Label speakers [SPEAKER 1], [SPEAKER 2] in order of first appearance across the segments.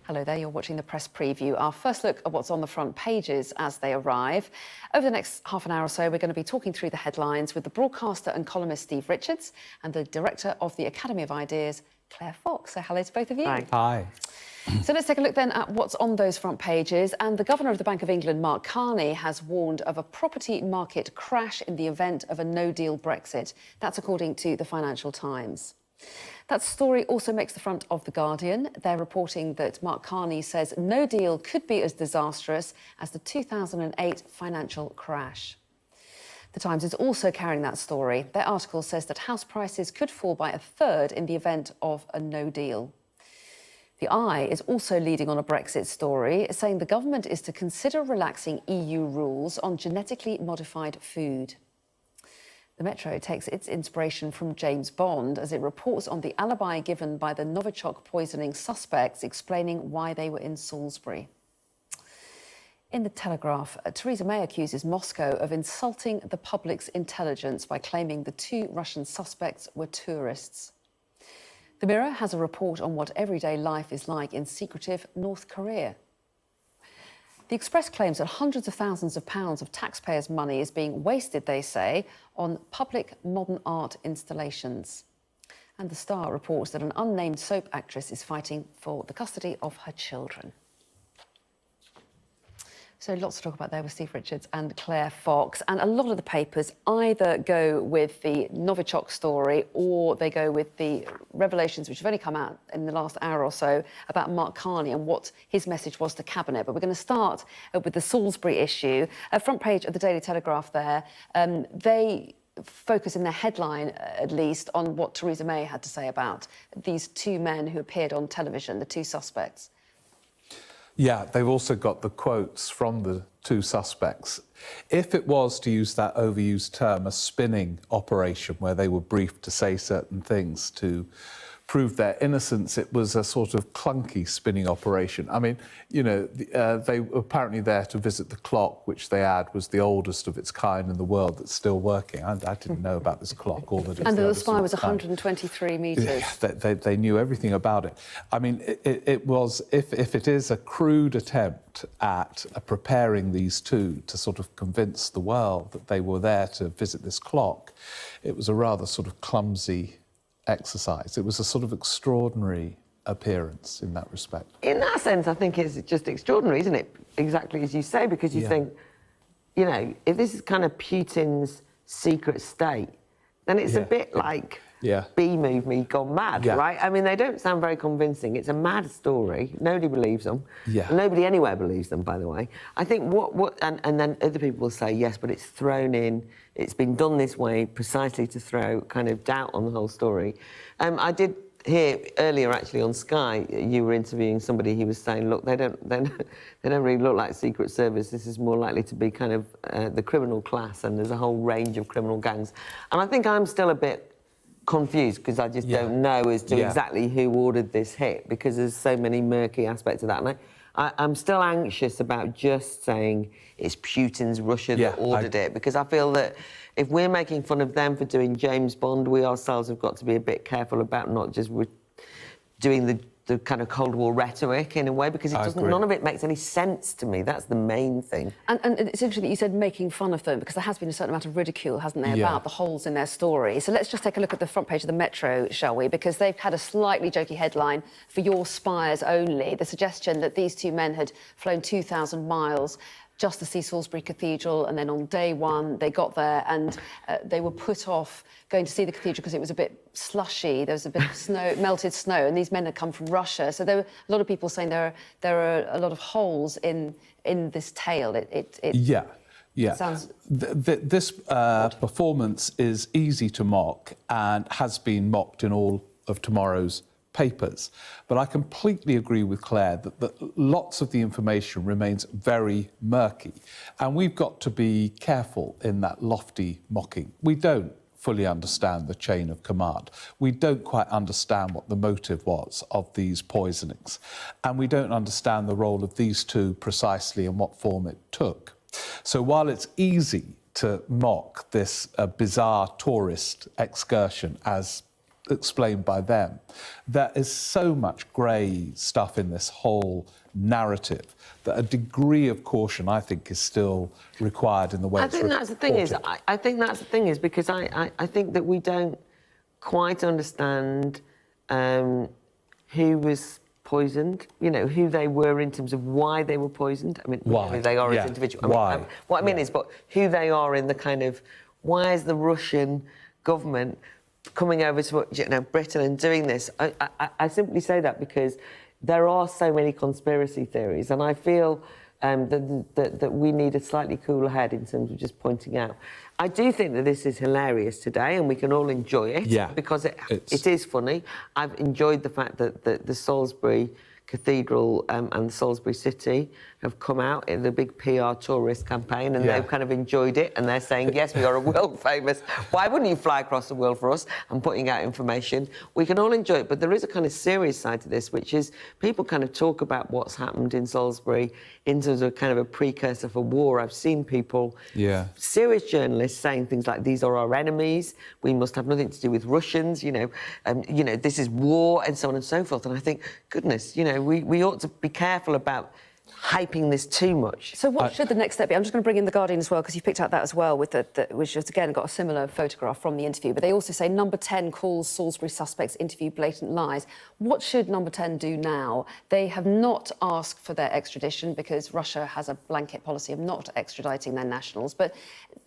[SPEAKER 1] Hello there, you're watching the press preview. Our first look at what's on the front pages as they arrive. Over the next half an hour or so, we're going to be talking through the headlines with the broadcaster and columnist Steve Richards and the director of the Academy of Ideas, Claire Fox. So hello to both of you.
[SPEAKER 2] Hi.
[SPEAKER 3] Hi.
[SPEAKER 1] So let's take a look then at what's on those front pages. And the Governor of the Bank of England, Mark Carney, has warned of a property market crash in the event of a no-deal Brexit. That's according to the Financial Times. That story also makes the front of The Guardian. They're reporting that Mark Carney says no deal could be as disastrous as the 2008 financial crash. The Times is also carrying that story. Their article says that house prices could fall by a third in the event of a no deal. The Eye is also leading on a Brexit story, saying the government is to consider relaxing EU rules on genetically modified food. The Metro takes its inspiration from James Bond as it reports on the alibi given by the Novichok poisoning suspects, explaining why they were in Salisbury. In the Telegraph, Theresa May accuses Moscow of insulting the public's intelligence by claiming the two Russian suspects were tourists. The Mirror has a report on what everyday life is like in secretive North Korea. The Express claims that hundreds of thousands of pounds of taxpayers' money is being wasted, they say, on public modern art installations. And The Star reports that an unnamed soap actress is fighting for the custody of her children. So lots to talk about there with Steve Richards and Claire Fox. And a lot of the papers either go with the Novichok story or they go with the revelations which have only come out in the last hour or so about Mark Carney and what his message was to Cabinet. But we're going to start with the Salisbury issue. Front page of the Daily Telegraph there. They focus in their headline, at least, on what Theresa May had to say about these two men who appeared on television, the two suspects.
[SPEAKER 3] Yeah, they've also got the quotes from the two suspects. If it was, to use that overused term, a spinning operation where they were briefed to say certain things to prove their innocence, it was a sort of clunky spinning operation. I mean, you know, they were apparently there to visit the clock, which they add was the oldest of its kind in the world that's still working. I didn't know about this clock. All that
[SPEAKER 1] and the spy was 123 metres.
[SPEAKER 3] Yeah, they knew everything about it. I mean, it was, if it is a crude attempt at preparing these two to sort of convince the world that they were there to visit this clock, it was a rather sort of clumsy exercise. It was a sort of extraordinary appearance in that respect.
[SPEAKER 2] In that sense, I think it's just extraordinary, isn't it? Exactly as you say, because you think, you know, if this is kind of Putin's secret state, then it's a bit like B-movie gone mad, right? I mean, they don't sound very convincing. It's a mad story. Nobody believes them. Nobody anywhere believes them, by the way. I think and then other people will say, yes, but it's thrown in, it's been done this way precisely to throw kind of doubt on the whole story. I did hear earlier, actually, on Sky, you were interviewing somebody who was saying, look, they don't really look like Secret Service. This is more likely to be kind of the criminal class, and there's a whole range of criminal gangs. And I think I'm still a bit confused because I just don't know as to exactly who ordered this hit, because there's so many murky aspects of that. And I'm still anxious about just saying it's Putin's Russia that ordered it, because I feel that if we're making fun of them for doing James Bond, we ourselves have got to be a bit careful about not just doing the kind of Cold War rhetoric in a way, because none of it makes any sense to me. That's the main thing. And
[SPEAKER 1] it's interesting that you said making fun of them, because there has been a certain amount of ridicule, hasn't there, about the holes in their story. So let's just take a look at the front page of the Metro, shall we? Because they've had a slightly jokey headline, "For your spies only," the suggestion that these two men had flown 2,000 miles just to see Salisbury Cathedral, and then on day one they got there and they were put off going to see the cathedral because it was a bit slushy, there was a bit of snow, melted snow, and these men had come from Russia. So there were a lot of people saying there are a lot of holes in this tale.
[SPEAKER 3] This performance is easy to mock and has been mocked in all of tomorrow's papers. But I completely agree with Claire that lots of the information remains very murky, and we've got to be careful in that lofty mocking. We don't fully understand the chain of command. We don't quite understand what the motive was of these poisonings, and we don't understand the role of these two precisely and what form it took. So while it's easy to mock this bizarre tourist excursion as explained by them. There is so much grey stuff in this whole narrative that a degree of caution, I think, is still required in the way it's reported.
[SPEAKER 2] I think that's the thing is because I think that we don't quite understand who was poisoned, you know, who they were in terms of why they were poisoned. I mean,
[SPEAKER 3] why?
[SPEAKER 2] Who they are as individuals.
[SPEAKER 3] Why?
[SPEAKER 2] What I mean is, but who they are in the kind of, why is the Russian government coming over to, you know, Britain and doing this? I simply say that because there are so many conspiracy theories, and I feel that we need a slightly cooler head in terms of just pointing out. I do think that this is hilarious today, and we can all enjoy it because it is funny. I've enjoyed the fact that the Salisbury Cathedral and the Salisbury City have come out in a big PR tourist campaign, and they've kind of enjoyed it, and they're saying, yes, we are a world famous. Why wouldn't you fly across the world for us? And putting out information. We can all enjoy it, but there is a kind of serious side to this, which is people kind of talk about what's happened in Salisbury in terms of kind of a precursor for war. I've seen people, serious journalists, saying things like, these are our enemies, we must have nothing to do with Russians, you know, this is war, and so on and so forth. And I think, goodness, you know, we ought to be careful about hyping this too much.
[SPEAKER 1] So what should the next step be? I'm just going to bring in The Guardian as well, because you picked out that as well, with which has, again, got a similar photograph from the interview. But they also say Number 10 calls Salisbury suspects' interview blatant lies. What should Number 10 do now? They have not asked for their extradition because Russia has a blanket policy of not extraditing their nationals. But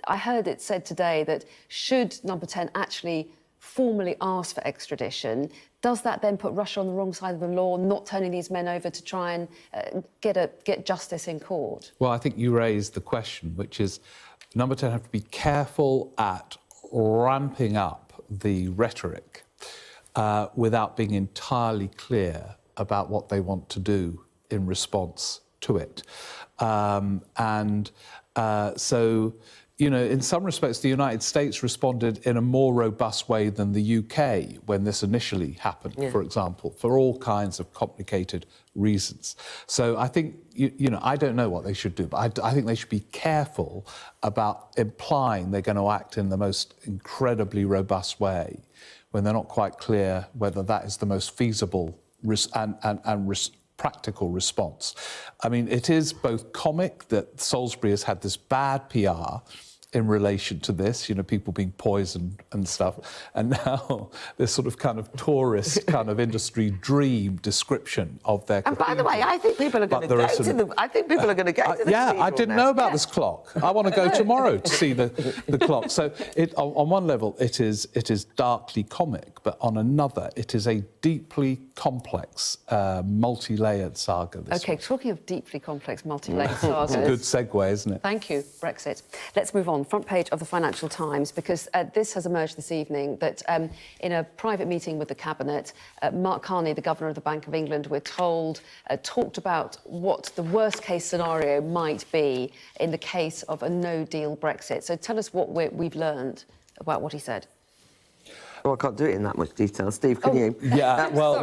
[SPEAKER 1] I heard it said today that should Number 10 actually formally ask for extradition, does that then put Russia on the wrong side of the law, not turning these men over to try and get justice in court?
[SPEAKER 3] Well, I think you raised the question, which is Number 10 have to be careful at ramping up the rhetoric without being entirely clear about what they want to do in response to it. So, you know, in some respects, the United States responded in a more robust way than the UK when this initially happened, for example, for all kinds of complicated reasons. So I think, you know, I don't know what they should do, but I think they should be careful about implying they're going to act in the most incredibly robust way when they're not quite clear whether that is the most feasible practical response. I mean, it is both comic that Salisbury has had this bad PR in relation to this, you know, people being poisoned and stuff, and now this sort of kind of tourist kind of industry dream description of their cathedral.
[SPEAKER 2] And by the way, I think people are going to go to the... I think people are going to go to the
[SPEAKER 3] I didn't know about this clock. I want to go tomorrow to see the clock. So on one level, it is darkly comic, but on another, it is a deeply complex, multi-layered saga.
[SPEAKER 1] OK, talking of deeply complex, multi-layered sagas...
[SPEAKER 3] It's a good segue, isn't it?
[SPEAKER 1] Thank you, Brexit. Let's move on. Front page of the Financial Times, because this has emerged this evening that in a private meeting with the Cabinet, Mark Carney, the Governor of the Bank of England, we're told, talked about what the worst-case scenario might be in the case of a no-deal Brexit. So tell us what we've learned about what he said.
[SPEAKER 2] Oh, I can't do it in that much detail. Steve, can you?
[SPEAKER 3] Yeah, well...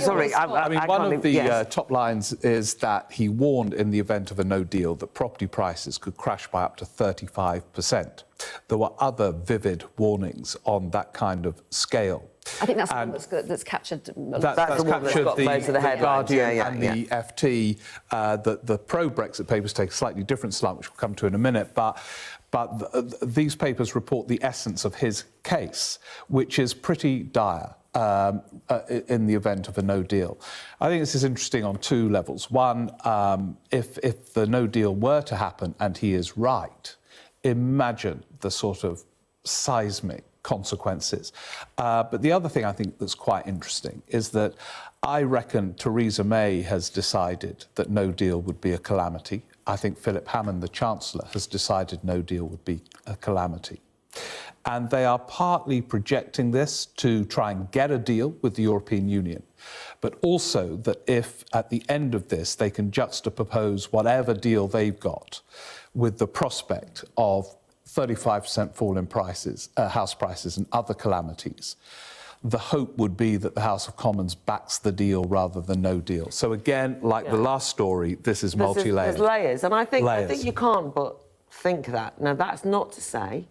[SPEAKER 2] sorry.
[SPEAKER 3] I mean, one of the top lines is that he warned in the event of a no deal that property prices could crash by up to 35%. There were other vivid warnings on that kind of scale.
[SPEAKER 1] I think that's the one that's captured...
[SPEAKER 3] That's
[SPEAKER 2] the one that's got most of the headlines.
[SPEAKER 3] Guardian and the FT. The pro-Brexit papers take a slightly different slant, which we'll come to in a minute, but these papers report the essence of his case, which is pretty dire in the event of a no deal. I think this is interesting on two levels. One, if the no deal were to happen and he is right, imagine the sort of seismic consequences. But the other thing I think that's quite interesting is that I reckon Theresa May has decided that no deal would be a calamity. I think Philip Hammond, the Chancellor, has decided no deal would be a calamity. And they are partly projecting this to try and get a deal with the European Union, but also that if at the end of this they can juxtapose whatever deal they've got with the prospect of 35% fall in prices, house prices and other calamities, the hope would be that the House of Commons backs the deal rather than no deal. So again, like the last story, this is multi-layered.
[SPEAKER 2] There's layers, and I think you can't but think that. Now, that's not to say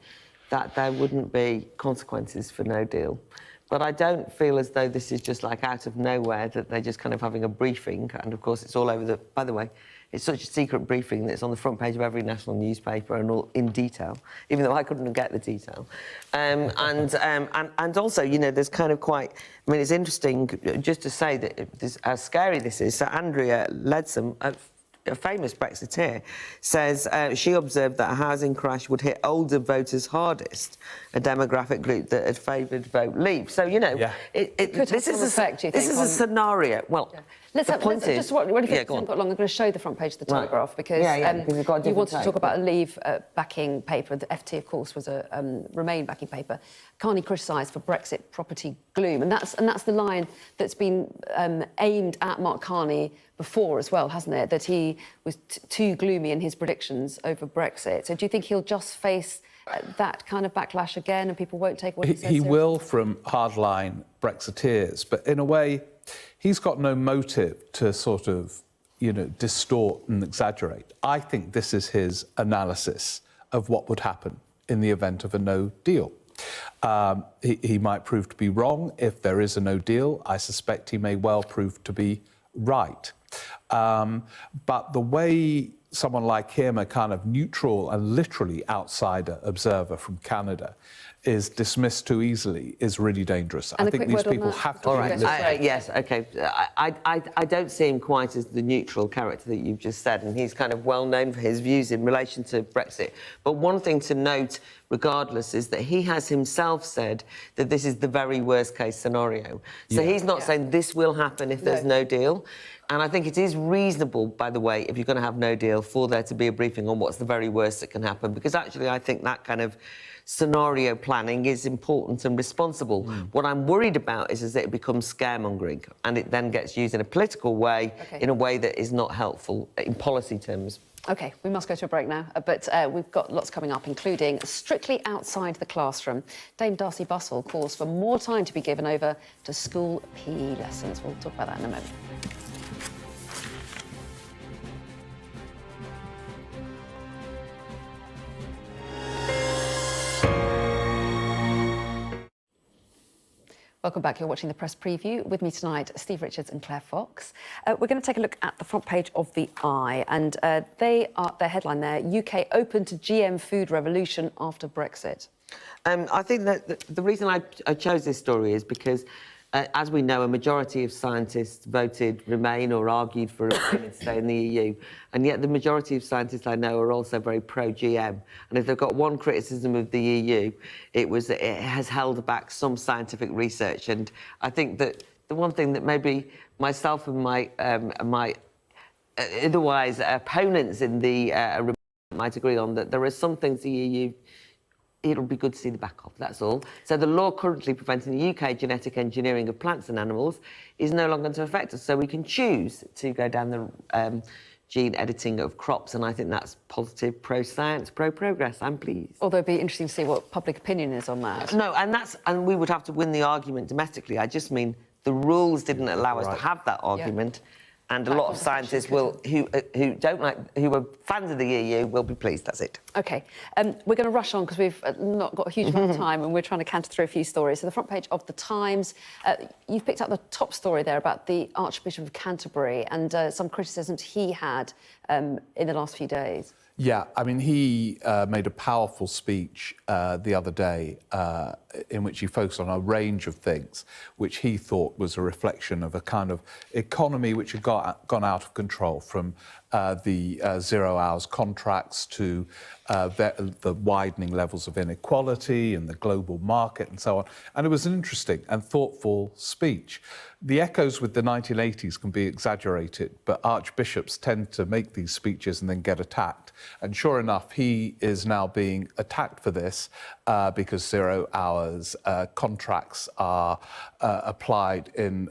[SPEAKER 2] that there wouldn't be consequences for no deal, But I don't feel as though this is just like out of nowhere, that they're just kind of having a briefing. And of course, it's all over the. By the way, it's such a secret briefing that it's on the front page of every national newspaper and all in detail, even though I couldn't get the detail. And also, you know, there's kind of quite. I mean, it's interesting just to say that how scary this is. So Andrea Leadsom, a famous Brexiteer, says she observed that a housing crash would hit older voters hardest, a demographic group that had favoured vote leave. So, you know, this is a scenario. Well,
[SPEAKER 1] Let's have, what if you haven't got long, I'm going to show the front page of the Telegraph because you wanted to talk about a Leave backing paper. The FT, of course, was a Remain backing paper. Carney criticised for Brexit property gloom, and that's the line that's been aimed at Mark Carney before as well, hasn't it? That he was too gloomy in his predictions over Brexit. So do you think he'll just face that kind of backlash again, and people won't take what he says?
[SPEAKER 3] He will from hardline Brexiteers, but in a way, he's got no motive to sort of, you know, distort and exaggerate. I think this is his analysis of what would happen in the event of a no deal. He might prove to be wrong if there is a no deal. I suspect he may well prove to be right. But the way someone like him, a kind of neutral and literally outsider observer from Canada, is dismissed too easily is really dangerous. I think these people have to...
[SPEAKER 2] All right, yes, OK. I don't see him quite as the neutral character that you've just said, and he's kind of well known for his views in relation to Brexit. But one thing to note, regardless, is that he has himself said that this is the very worst case scenario. So he's not saying this will happen if there's no deal. And I think it is reasonable, by the way, if you're going to have no deal, for there to be a briefing on what's the very worst that can happen, because actually I think that kind of scenario planning is important and responsible. What I'm worried about is that it becomes scaremongering and it then gets used in a political way, in a way that is not helpful in policy terms.
[SPEAKER 1] OK, we must go to a break now, but we've got lots coming up, including Strictly Outside the Classroom. Dame Darcy Bustle calls for more time to be given over to school PE lessons. We'll talk about that in a moment. Welcome back. You're watching the Press Preview. With me tonight, Steve Richards and Claire Fox. We're going to take a look at the front page of The Eye, and their headline there, UK open to GM food revolution after Brexit.
[SPEAKER 2] I think that the reason I chose this story is because, as we know, a majority of scientists voted Remain or argued for Remain and stay in the EU. And yet the majority of scientists I know are also very pro-GM. And if they've got one criticism of the EU, it was that it has held back some scientific research. And I think that the one thing that maybe myself and my otherwise opponents in the Remain might agree on, that there are some things the EU it'll be good to see the back of, that's all. So the law currently preventing the UK genetic engineering of plants and animals is no longer going to affect us. So we can choose to go down the gene editing of crops, and I think that's positive, pro-science, pro-progress. I'm pleased.
[SPEAKER 1] Although it'd be interesting to see what public opinion is on that.
[SPEAKER 2] No, and we would have to win the argument domestically. I just mean the rules didn't allow us to have that argument. Yeah. And a lot of scientists who are fans of the EU will be pleased. That's it. OK. We're going to rush on because we've not got a huge amount of time and we're trying to canter through a few stories. So the front page of The Times, you've picked up the top story there about the Archbishop of Canterbury and some criticisms he had in the last few days.
[SPEAKER 3] Yeah, I mean, he made a powerful speech the other day in which he focused on a range of things which he thought was a reflection of a kind of economy which had gone out of control, from the 0 hours contracts to the widening levels of inequality and the global market and so on. And it was an interesting and thoughtful speech. The echoes with the 1980s can be exaggerated, but archbishops tend to make these speeches and then get attacked. And sure enough, he is now being attacked for this because 0 hours contracts are applied in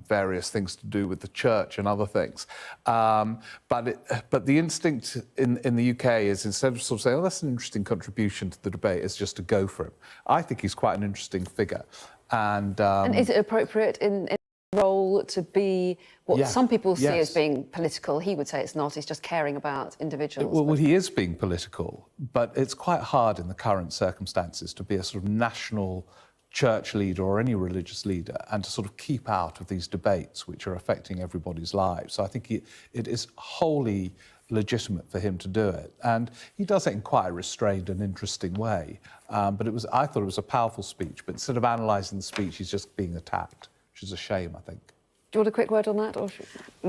[SPEAKER 3] various things to do with the church and other things. But the instinct in the UK is, instead of sort of saying, oh, that's an interesting contribution to the debate, is just to go for him. I think he's quite an interesting figure. And
[SPEAKER 1] is it appropriate in role to be what some people see as being political? He would say it's not. He's just caring about individuals.
[SPEAKER 3] Well, he is being political, but it's quite hard in the current circumstances to be a sort of national church leader or any religious leader, and to sort of keep out of these debates which are affecting everybody's lives. So I think it is wholly legitimate for him to do it, and he does it in quite a restrained and interesting way. But I thought it was a powerful speech. But instead of analysing the speech, he's just being attacked, which is a shame, I think.
[SPEAKER 1] Do you want a quick word on that? Or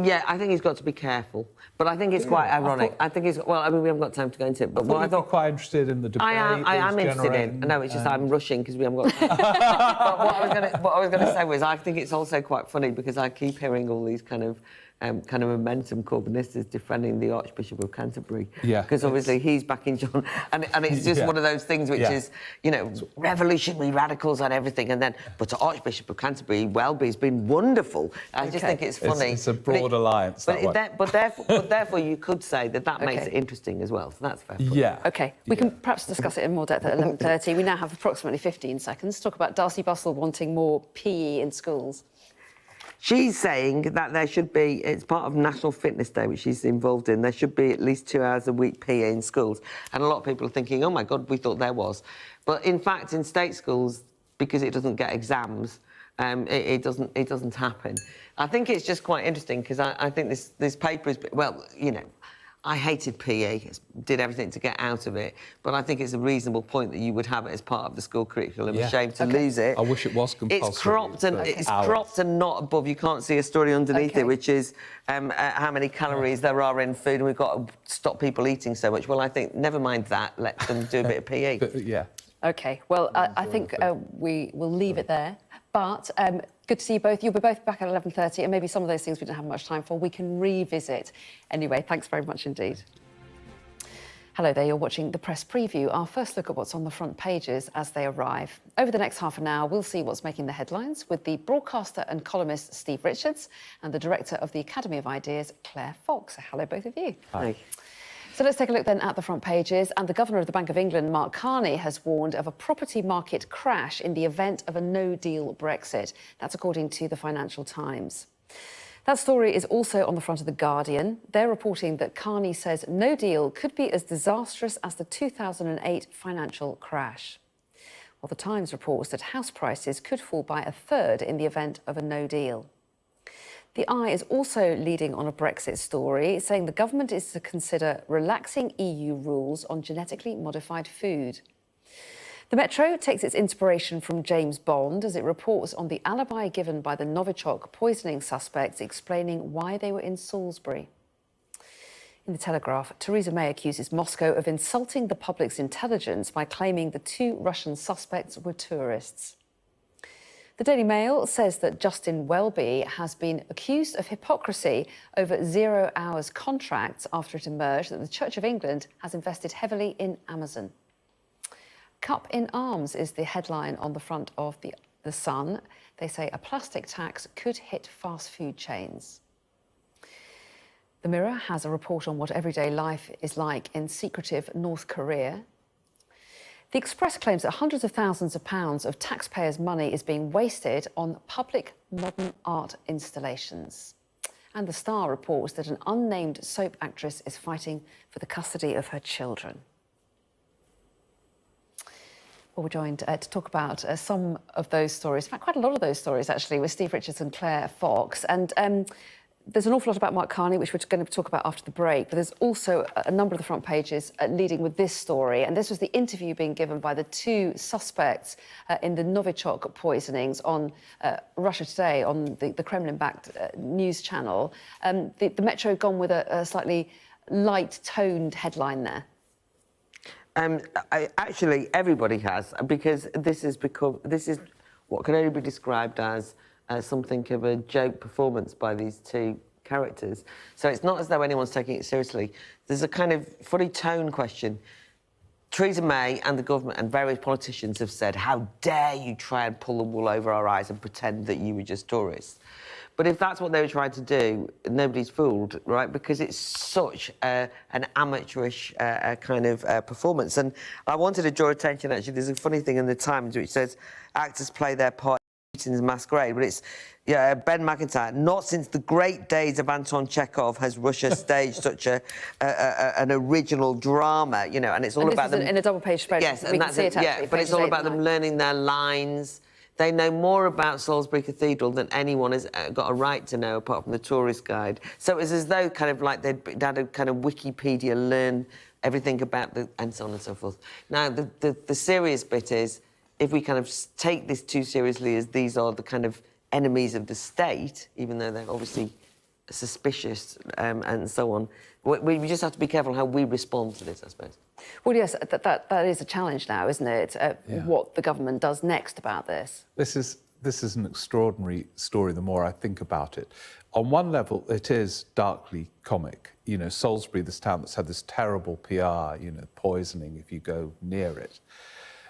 [SPEAKER 2] Yeah, I think he's got to be careful. But I think it's quite ironic. I think it's... Well, I mean, we haven't got time to go into it, but
[SPEAKER 3] I thought quite interested in the debate.
[SPEAKER 2] I am interested in... No, it's just I'm rushing because we haven't got time. But what I was going to say was I think it's also quite funny because I keep hearing all these kind of momentum Corbynistas defending the Archbishop of Canterbury.
[SPEAKER 3] Yeah.
[SPEAKER 2] Because obviously he's backing John. And it's just one of those things which is, you know, revolutionary radicals and everything. And then, but the Archbishop of Canterbury, Welby's been wonderful. I just think it's funny.
[SPEAKER 3] It's a broad alliance,
[SPEAKER 2] but therefore you could say that makes it interesting as well. So that's fair.
[SPEAKER 3] Yeah.
[SPEAKER 1] OK, we can perhaps discuss it in more depth at 11:30. We now have approximately 15 seconds to talk about Darcy Bustle wanting more PE in schools.
[SPEAKER 2] She's saying that there should be, it's part of National Fitness Day, which she's involved in, there should be at least 2 hours a week PE in schools. And a lot of people are thinking, oh, my God, we thought there was. But, in fact, in state schools, because it doesn't get exams, it doesn't happen. I think it's just quite interesting because I think this paper is... Well, you know, I hated PE, did everything to get out of it, but I think it's a reasonable point that you would have it as part of the school curriculum. A shame to lose it.
[SPEAKER 3] I wish it was compulsory.
[SPEAKER 2] It's cropped and not above. You can't see a story underneath it, which is how many calories there are in food, and we've got to stop people eating so much. Well, I think, never mind that, let them do a bit of PE.
[SPEAKER 3] Yeah.
[SPEAKER 1] OK, well, I think we will leave it there. But good to see you both. You'll be both back at 11:30, and maybe some of those things we didn't have much time for, we can revisit. Anyway, thanks very much indeed. Hello there, you're watching The Press Preview, our first look at what's on the front pages as they arrive. Over the next half an hour, we'll see what's making the headlines with the broadcaster and columnist Steve Richards and the director of the Academy of Ideas, Claire Fox. Hello, both of you.
[SPEAKER 2] Hi.
[SPEAKER 1] So let's take a look then at the front pages. And the Governor of the Bank of England, Mark Carney, has warned of a property market crash in the event of a no-deal Brexit. That's according to the Financial Times. That story is also on the front of The Guardian. They're reporting that Carney says no deal could be as disastrous as the 2008 financial crash. While The Times reports that house prices could fall by a third in the event of a no deal. The Eye is also leading on a Brexit story, saying the government is to consider relaxing EU rules on genetically modified food. The Metro takes its inspiration from James Bond as it reports on the alibi given by the Novichok poisoning suspects, explaining why they were in Salisbury. In The Telegraph, Theresa May accuses Moscow of insulting the public's intelligence by claiming the 2 Russian suspects were tourists. The Daily Mail says that Justin Welby has been accused of hypocrisy over 0 hours contracts after it emerged that the Church of England has invested heavily in Amazon. Cup in arms is the headline on the front of the Sun. They say a plastic tax could hit fast food chains. The Mirror has a report on what everyday life is like in secretive North Korea. The Express claims that hundreds of thousands of pounds of taxpayers' money is being wasted on public modern art installations. And The Star reports that an unnamed soap actress is fighting for the custody of her children. Well, we're joined to talk about some of those stories, in fact, quite a lot of those stories, actually, with Steve Richards and Claire Fox. And there's an awful lot about Mark Carney, which we're going to talk about after the break, but there's also a number of the front pages leading with this story. And this was the interview being given by the 2 suspects in the Novichok poisonings on Russia Today, on the Kremlin-backed news channel. The Metro gone with a slightly light-toned headline there.
[SPEAKER 2] Actually, everybody has, because this is what can only be described as something of a joke performance by these 2 characters. So it's not as though anyone's taking it seriously. There's a kind of funny tone question. Theresa May and the government and various politicians have said, how dare you try and pull the wool over our eyes and pretend that you were just tourists. But if that's what they were trying to do, nobody's fooled, right? Because it's such an amateurish kind of performance. And I wanted to draw attention, actually, there's a funny thing in the Times which says actors play their part in Putin's masquerade, but it's Ben McIntyre. Not since the great days of Anton Chekhov has Russia staged such an original drama, you know, and it's all about them...
[SPEAKER 1] in a double-page spread.
[SPEAKER 2] Yes,
[SPEAKER 1] and that's it, actually.
[SPEAKER 2] Yeah, but it's all about them learning their lines, They know more about Salisbury Cathedral than anyone has got a right to know, apart from the tourist guide. So it was as though kind of like they'd had a kind of Wikipedia learn everything about the... and so on and so forth. Now, the serious bit is, if we kind of take this too seriously as these are the kind of enemies of the state, even though they're obviously suspicious and so on, we just have to be careful how we respond to this, I suppose.
[SPEAKER 1] Well, yes, that is a challenge now, isn't it? What the government does next about this.
[SPEAKER 3] This is an extraordinary story, the more I think about it. On one level, it is darkly comic. You know, Salisbury, this town that's had this terrible PR, you know, poisoning if you go near it,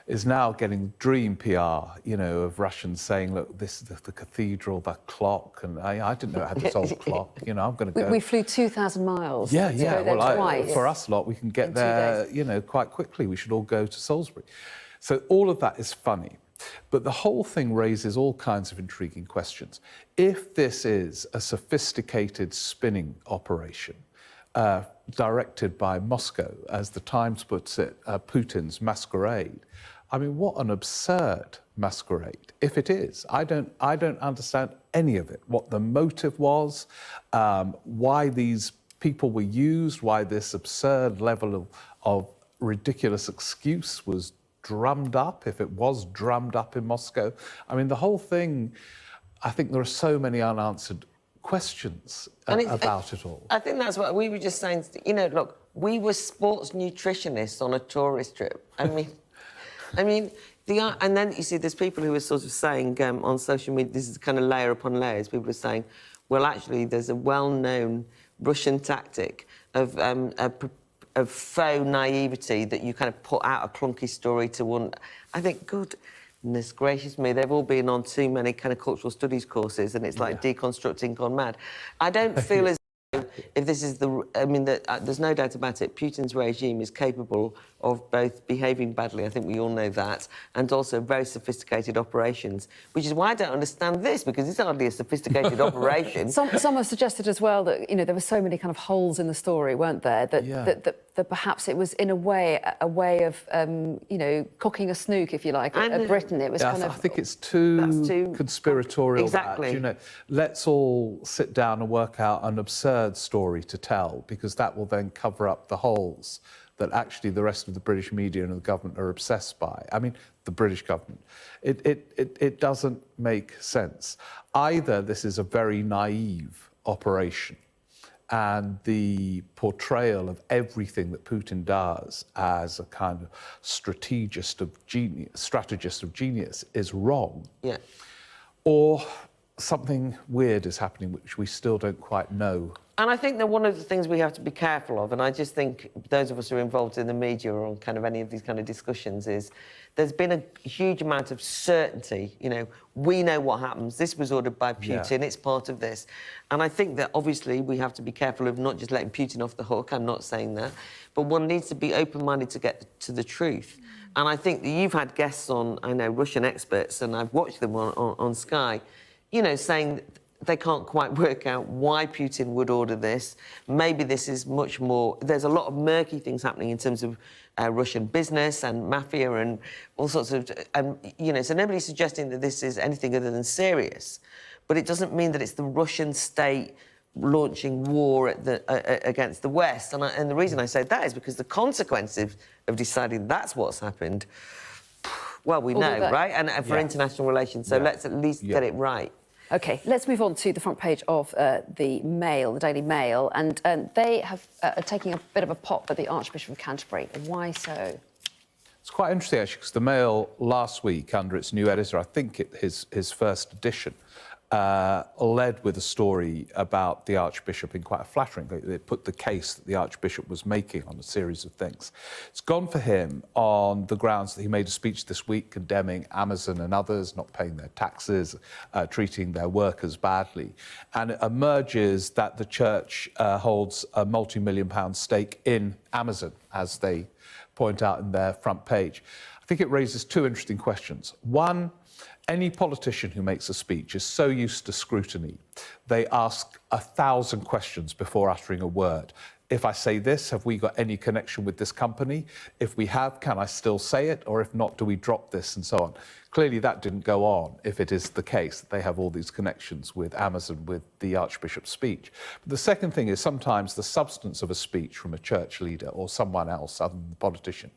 [SPEAKER 3] is now getting dream PR, you know, of Russians saying, look, this is the cathedral, the clock, and I didn't know it had this old clock, you know, I'm going to go...
[SPEAKER 1] We flew 2,000 miles.
[SPEAKER 3] Yeah,
[SPEAKER 1] to go there twice.
[SPEAKER 3] For us lot, we can get there, you know, quite quickly. We should all go to Salisbury. So all of that is funny. But the whole thing raises all kinds of intriguing questions. If this is a sophisticated spinning operation, directed by Moscow, as the Times puts it, Putin's masquerade. I mean, what an absurd masquerade, if it is. I don't understand any of it, what the motive was, why these people were used, why this absurd level of ridiculous excuse was drummed up, if it was drummed up in Moscow. I mean, the whole thing, I think there are so many unanswered questions about it all.
[SPEAKER 2] I think that's what we were just saying. You know, look, we were sports nutritionists on a tourist trip. I mean, and then you see there's people who are sort of saying on social media, this is kind of layer upon layers, people are saying, well, actually, there's a well-known Russian tactic of faux naivety that you kind of put out a clunky story to one. I think, goodness gracious me, they've all been on too many kind of cultural studies courses, and it's like deconstructing gone mad. I don't feel as though if this is the... I mean, there's no doubt about it, Putin's regime is capable of both behaving badly, I think we all know that, and also very sophisticated operations, which is why I don't understand this, because it's hardly a sophisticated operation.
[SPEAKER 1] Some have suggested as well that, you know, there were so many kind of holes in the story, weren't there, that perhaps it was, in a way of, you know, cooking a snook, if you like, at Britain. It was kind of...
[SPEAKER 3] I think it's too conspiratorial.
[SPEAKER 2] Exactly.
[SPEAKER 3] That, you know, let's all sit down and work out an absurd story to tell, because that will then cover up the holes that actually the rest of the British media and the government are obsessed by. I mean, the British government. It doesn't make sense. Either this is a very naive operation, and the portrayal of everything that Putin does as a kind of strategist of genius is wrong. Yeah. Or something weird is happening which we still don't quite know.
[SPEAKER 2] And I think that one of the things we have to be careful of, and I just think those of us who are involved in the media or on kind of any of these kind of discussions, is there's been a huge amount of certainty. You know, we know what happens. This was ordered by Putin. It's part of this. And I think that obviously we have to be careful of not just letting Putin off the hook. I'm not saying that. But one needs to be open-minded to get to the truth. And I think that you've had guests on, I know, Russian experts, and I've watched them on Sky, you know, saying they can't quite work out why Putin would order this. Maybe this is much more... There's a lot of murky things happening in terms of Russian business and mafia and all sorts of... you know, so nobody's suggesting that this is anything other than serious. But it doesn't mean that it's the Russian state launching war against the West. And the reason I say that is because the consequences of deciding that's what's happened, well, we know, right? And for international relations, so let's at least get it right.
[SPEAKER 1] OK, let's move on to the front page of the Mail, the Daily Mail, and they are taking a bit of a pop at the Archbishop of Canterbury. Why so?
[SPEAKER 3] It's quite interesting, actually, because the Mail last week, under its new editor, I think his first edition, led with a story about the Archbishop in quite a flattering... They put the case that the Archbishop was making on a series of things. It's gone for him on the grounds that he made a speech this week condemning Amazon and others not paying their taxes, treating their workers badly. And it emerges that the Church holds a multi-million-pound stake in Amazon, as they point out in their front page. I think it raises two interesting questions. One, any politician who makes a speech is so used to scrutiny, they ask 1,000 questions before uttering a word. If I say this, have we got any connection with this company? If we have, can I still say it? Or if not, do we drop this? And so on. Clearly that didn't go on if it is the case that they have all these connections with Amazon, with the Archbishop's speech. But the second thing is sometimes the substance of a speech from a church leader or someone else other than the politician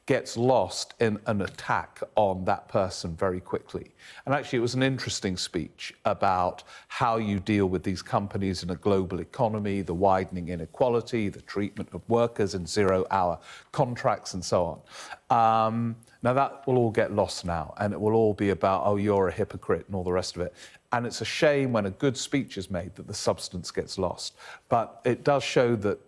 [SPEAKER 3] gets lost in an attack on that person very quickly. And actually it was an interesting speech about how you deal with these companies in a global economy, the widening inequality, the treatment of workers in zero-hour contracts and so on. Now that will all get lost now, and it will all be about, oh, you're a hypocrite and all the rest of it. And it's a shame when a good speech is made that the substance gets lost. But it does show that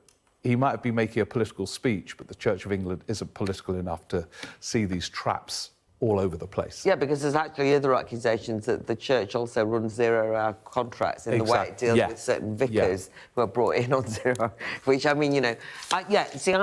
[SPEAKER 3] he might be making a political speech, but the Church of England isn't political enough to see these traps all over the place.
[SPEAKER 2] Yeah, because there's actually other accusations that the church also runs zero-hour contracts in the way it deals with certain vicars who are brought in on zero, which, I mean, you know...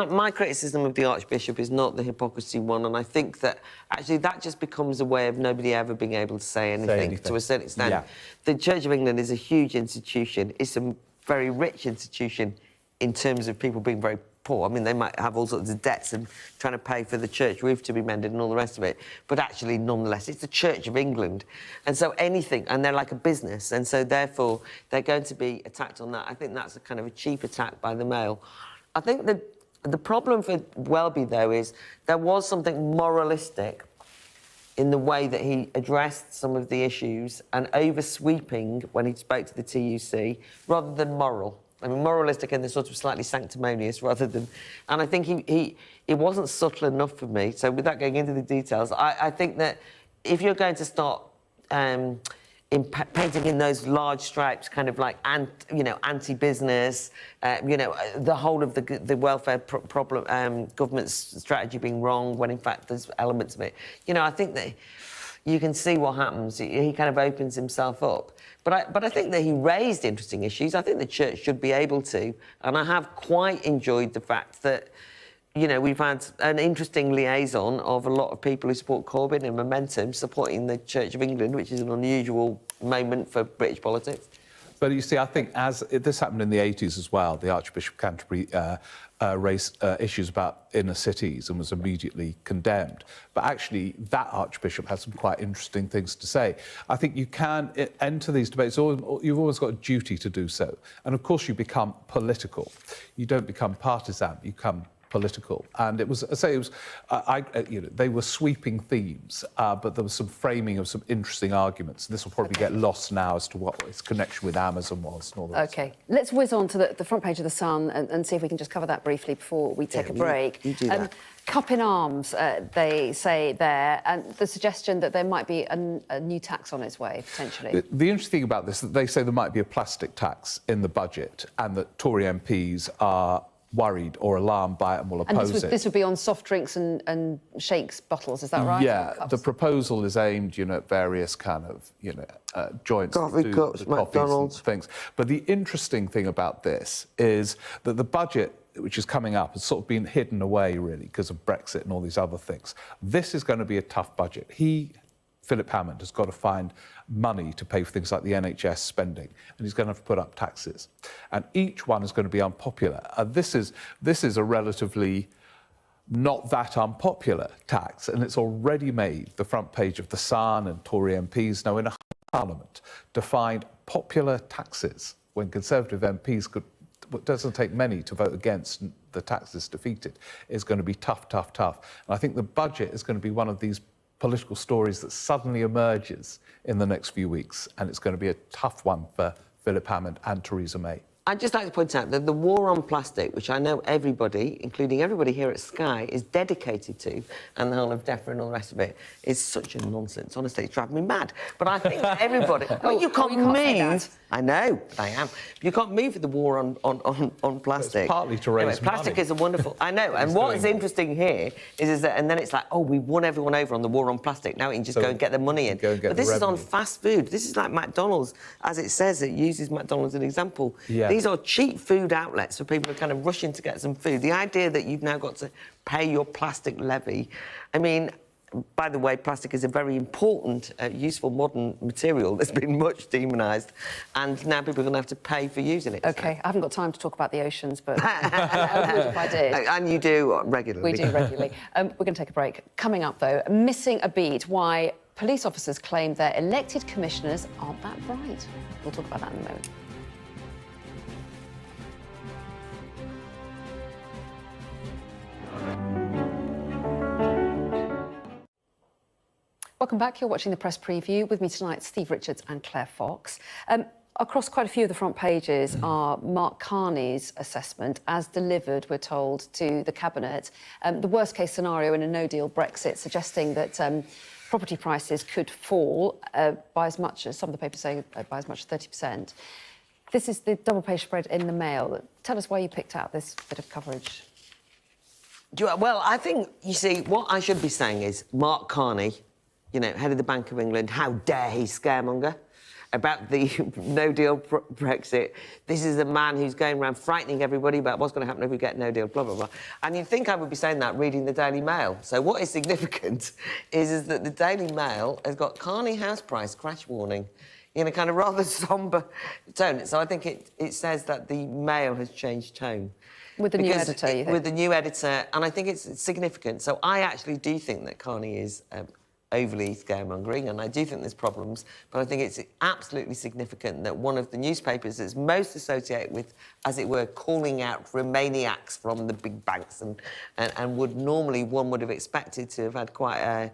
[SPEAKER 2] my criticism of the Archbishop is not the hypocrisy one, and I think that actually that just becomes a way of nobody ever being able to say anything. To a certain extent. Yeah. The Church of England is a huge institution. It's a very rich institution in terms of people being very poor. I mean, they might have all sorts of debts and trying to pay for the church roof to be mended and all the rest of it, but actually, nonetheless, it's the Church of England. And so anything, and they're like a business, and so therefore they're going to be attacked on that. I think that's a kind of a cheap attack by the Mail. I think the problem for Welby, though, is there was something moralistic in the way that he addressed some of the issues and oversweeping when he spoke to the TUC, rather than moral. I mean, moralistic and the sort of slightly sanctimonious rather than... And I think it wasn't subtle enough for me. So without going into the details, I think that if you're going to start painting in those large stripes, kind of like, anti-business, the whole of the welfare problem, government's strategy being wrong, when in fact there's elements of it. I think that you can see what happens. He kind of opens himself up. But I think that he raised interesting issues. I think the church should be able to. And I have quite enjoyed the fact that, we've had an interesting liaison of a lot of people who support Corbyn and Momentum supporting the Church of England, which is an unusual moment for British politics.
[SPEAKER 3] But you see, I think this happened in the 80s as well, the Archbishop of Canterbury raised issues about inner cities and was immediately condemned. But actually, that Archbishop had some quite interesting things to say. I think you can enter these debates, you've always got a duty to do so. And of course, you become political. You don't become partisan, you become political. And it was, they were sweeping themes, but there was some framing of some interesting arguments. This will probably get lost now as to what its connection with Amazon was and all that.
[SPEAKER 1] OK, let's whiz on to the front page of The Sun and see if we can just cover that briefly before we take a break.
[SPEAKER 2] You do that.
[SPEAKER 1] Cup in arms, they say there, and the suggestion that there might be a new tax on its way, potentially.
[SPEAKER 3] The interesting thing about this is that they say there might be a plastic tax in the budget and that Tory MPs are worried or alarmed by it and will oppose it.
[SPEAKER 1] This would be on soft drinks and shakes bottles, is that right?
[SPEAKER 3] Yeah, the proposal is aimed, at various kind of, joints.
[SPEAKER 2] Coffee cups, McDonald's.
[SPEAKER 3] Things. But the interesting thing about this is that the budget, which is coming up, has sort of been hidden away, really, because of Brexit and all these other things. This is going to be a tough budget. Philip Hammond has got to find money to pay for things like the NHS spending, and he's going to have to put up taxes. And each one is going to be unpopular. This is a relatively not that unpopular tax, and it's already made the front page of The Sun, and Tory MPs now in a Parliament to find popular taxes when Conservative MPs could... It doesn't take many to vote against the taxes defeated. It's going to be tough, tough, tough. And I think the budget is going to be one of these political stories that suddenly emerges in the next few weeks, and it's going to be a tough one for Philip Hammond and Theresa May.
[SPEAKER 2] I'd just like to point out that the war on plastic, which I know everybody, including everybody here at Sky, is dedicated to, and the whole of DEFRA and all the rest of it, is such a nonsense. Honestly, it's driving me mad. But I think everybody... you can't move. I know, I am. You can't move with the war on plastic.
[SPEAKER 3] It's partly to raise money.
[SPEAKER 2] Plastic is a wonderful... I know, and what is interesting here is that... And then it's like, oh, we've won everyone over on the war on plastic. Now we can just go and get the money in. But this is on fast food. This is like McDonald's. As it says, it uses McDonald's as an example.
[SPEAKER 3] Yeah.
[SPEAKER 2] These are cheap food outlets for people who are kind of rushing to get some food. The idea that you've now got to pay your plastic levy... I mean... By the way, plastic is a very important, useful modern material that's been much demonised, and now people are going to have to pay for using it.
[SPEAKER 1] OK, I haven't got time to talk about the oceans, but I would if I did.
[SPEAKER 2] And you do regularly.
[SPEAKER 1] We do regularly. We're going to take a break. Coming up, though, missing a beat, why police officers claim their elected commissioners aren't that bright. We'll talk about that in a moment. Welcome back. You're watching the Press Preview. With me tonight, Steve Richards and Claire Fox. Across quite a few of the front pages are Mark Carney's assessment, as delivered, we're told, to the Cabinet. The worst-case scenario in a no-deal Brexit, suggesting that property prices could fall by as much as, some of the papers say, by as much as 30%. This is the double-page spread in the Mail. Tell us why you picked out this bit of coverage.
[SPEAKER 2] Well, I think, you see, what I should be saying is Mark Carney, you know, head of the Bank of England, how dare he scaremonger about the no-deal Brexit. This is a man who's going around frightening everybody about what's going to happen if we get no deal, blah, blah, blah. And you'd think I would be saying that reading the Daily Mail. So what is significant is that the Daily Mail has got Carney house price crash warning in a kind of rather sombre tone. So I think it says that the Mail has changed tone.
[SPEAKER 1] With the new editor, you think?
[SPEAKER 2] With the new editor, and I think it's significant. So I actually do think that Carney is overly scaremongering, and I do think there's problems, but I think it's absolutely significant that one of the newspapers that's most associated with, as it were, calling out Romaniacs from the big banks and would normally, one would have expected to have had quite a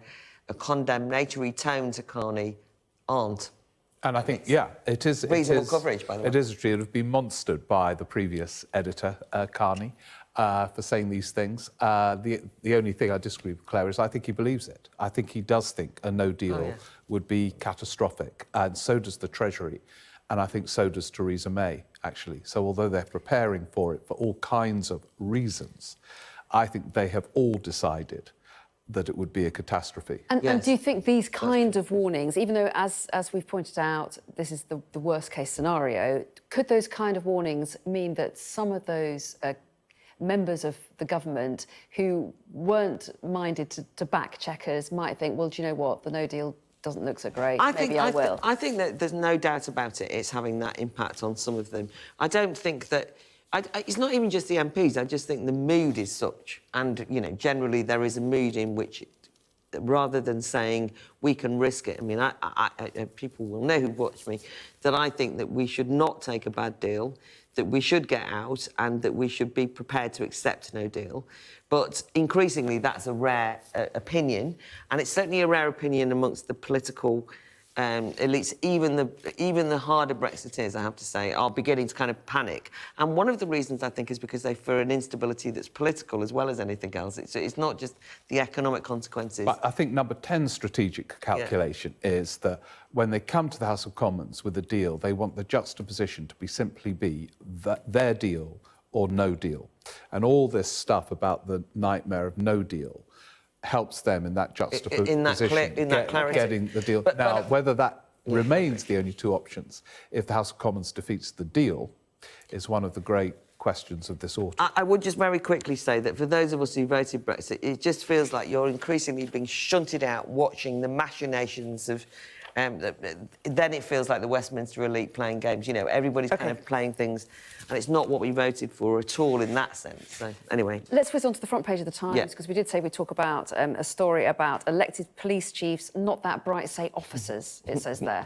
[SPEAKER 2] condemnatory tone to Carney, aren't. And
[SPEAKER 3] I think, yeah, it is...
[SPEAKER 2] Reasonable coverage, by the way.
[SPEAKER 3] It is true. It would be monstered by the previous editor, Carney, for saying these things. The only thing I disagree with Claire is I think he believes it. I think he does think a no deal would be catastrophic, and so does the Treasury, and I think so does Theresa May, actually. So although they're preparing for it for all kinds of reasons, I think they have all decided that it would be a catastrophe.
[SPEAKER 1] And do you think these kind of warnings, even though, as we've pointed out, this is the worst-case scenario, could those kind of warnings mean that some of those members of the government who weren't minded to back Chequers might think, well, do you know what, the no deal doesn't look so great, I will.
[SPEAKER 2] I think that there's no doubt about it, it's having that impact on some of them. I don't think that... it's not even just the MPs, I just think the mood is such, and, you know, generally there is a mood in which, rather than saying we can risk it, I mean, people will know who watch me, that I think that we should not take a bad deal, that we should get out, and that we should be prepared to accept no deal. But increasingly, that's a rare opinion, and it's certainly a rare opinion amongst the political elites. Even the harder Brexiteers, I have to say, are beginning to kind of panic. And one of the reasons, I think, is because they fear an instability that's political as well as anything else. It's not just the economic consequences.
[SPEAKER 3] But I think number 10's strategic calculation is that when they come to the House of Commons with a deal, they want the juxtaposition to simply be their deal or no deal. And all this stuff about the nightmare of no deal helps them in that juxtaposition,
[SPEAKER 2] in that clarity.
[SPEAKER 3] Getting the deal. Now, whether that remains the only two options, if the House of Commons defeats the deal, is one of the great questions of this autumn.
[SPEAKER 2] I would just very quickly say that for those of us who voted Brexit, it just feels like you're increasingly being shunted out watching the machinations of... then it feels like the Westminster elite playing games. You know, everybody's kind of playing things, and it's not what we voted for at all in that sense. So, anyway.
[SPEAKER 1] Let's whiz on to the front page of the Times, because we did say we'd talk about a story about elected police chiefs, not that bright, say, officers, it says there.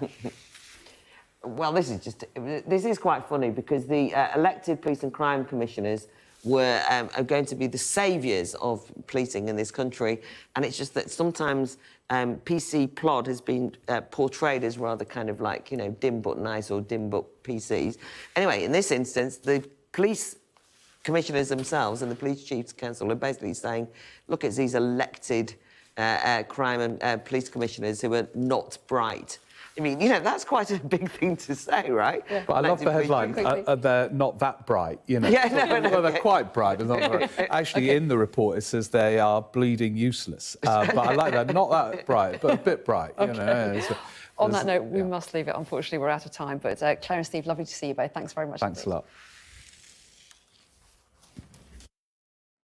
[SPEAKER 2] Well, this is quite funny, because the elected police and crime commissioners are going to be the saviours of policing in this country, and it's just that sometimes PC plod has been portrayed as rather kind of like, you know, dim but nice or dim but PCs. Anyway, in this instance, the police commissioners themselves and the Police Chiefs Council are basically saying, look, it's these elected crime and police commissioners who are not bright. I mean, you know, that's quite a big thing to say, right?
[SPEAKER 3] Yeah. But I love the headline, they're not that bright, you know.
[SPEAKER 2] Yeah,
[SPEAKER 3] well, they're quite bright, but not bright. Actually, in the report, it says they are bleeding useless. But I like that, not that bright, but a bit bright, you know.
[SPEAKER 1] On that note, we must leave it. Unfortunately, we're out of time. But Claire and Steve, lovely to see you both. Thanks very much.
[SPEAKER 3] Thanks a lot.